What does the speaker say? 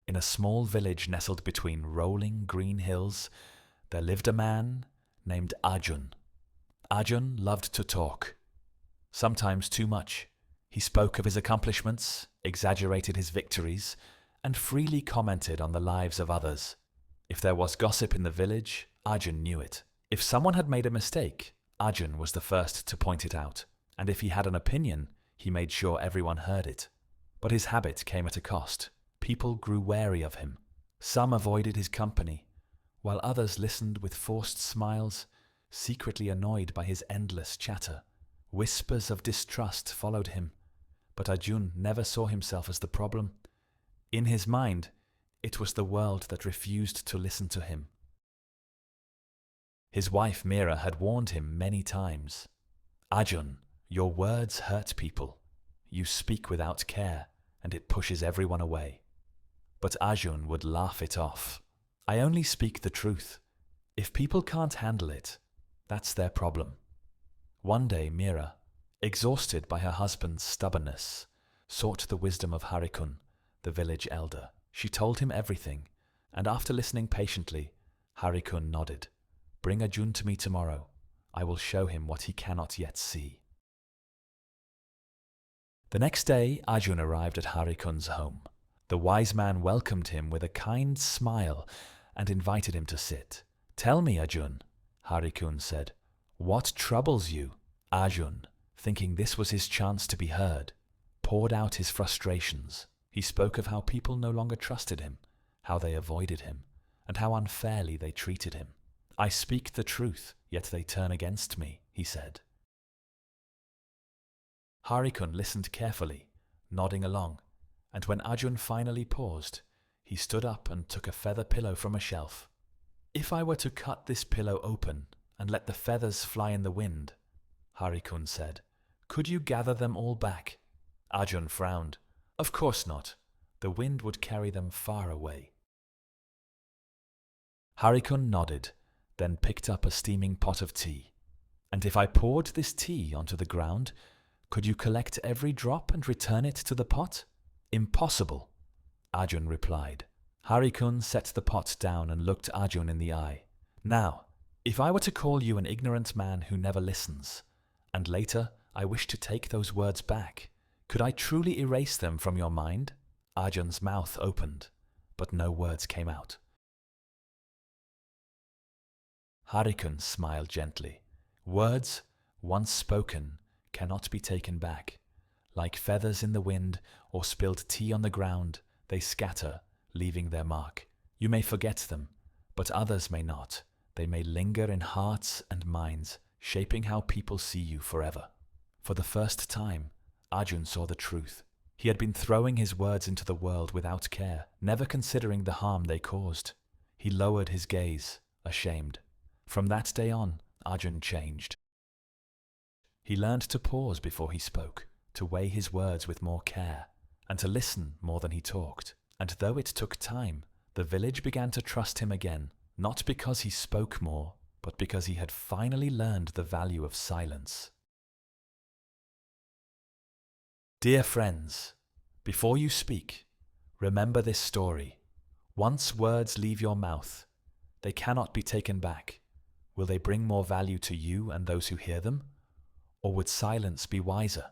In a small village nestled between rolling green hills, there lived a man named Ajun. Ajun loved to talk, sometimes too much. He spoke of his accomplishments, exaggerated his victories, and freely commented on the lives of others. If there was gossip in the village, Ajun knew it. If someone had made a mistake, Ajun was the first to point it out. And if he had an opinion, he made sure everyone heard it. But his habit came at a cost. People grew wary of him. Some avoided his company, while others listened with forced smiles, secretly annoyed by his endless chatter. Whispers of distrust followed him, but Ajun never saw himself as the problem. In his mind, it was the world that refused to listen to him. His wife Mira had warned him many times. Ajun, your words hurt people. You speak without care, and it pushes everyone away. But Ajun would laugh it off. I only speak the truth. If people can't handle it, that's their problem. One day Mira, exhausted by her husband's stubbornness, sought the wisdom of Harikun, the village elder. She told him everything, and after listening patiently, Harikun nodded. Bring Ajun to me tomorrow. I will show him what he cannot yet see. The next day, Ajun arrived at Harikun's home. The wise man welcomed him with a kind smile and invited him to sit. Tell me, Ajun, Harikun said, what troubles you? Ajun, thinking this was his chance to be heard, poured out his frustrations. He spoke of how people no longer trusted him, how they avoided him, and how unfairly they treated him. I speak the truth, yet they turn against me, he said. Harikun listened carefully, nodding along, and when Ajun finally paused, he stood up and took a feather pillow from a shelf. If I were to cut this pillow open and let the feathers fly in the wind, Harikun said, could you gather them all back? Ajun frowned. Of course not. The wind would carry them far away. Harikun nodded, then picked up a steaming pot of tea. And if I poured this tea onto the ground, could you collect every drop and return it to the pot? Impossible, Ajun replied. Harikun set the pot down and looked Ajun in the eye. Now, if I were to call you an ignorant man who never listens, and later I wish to take those words back, could I truly erase them from your mind? Ajun's mouth opened, but no words came out. Harikun smiled gently. Words, once spoken, cannot be taken back. Like feathers in the wind or spilled tea on the ground, they scatter, leaving their mark. You may forget them, but others may not. They may linger in hearts and minds, shaping how people see you forever. For the first time, Ajun saw the truth. He had been throwing his words into the world without care, never considering the harm they caused. He lowered his gaze, ashamed. From that day on, Ajun changed. He learned to pause before he spoke, to weigh his words with more care, and to listen more than he talked. And though it took time, the village began to trust him again, not because he spoke more, but because he had finally learned the value of silence. Dear friends, before you speak, remember this story. Once words leave your mouth, they cannot be taken back. Will they bring more value to you and those who hear them? Or would silence be wiser?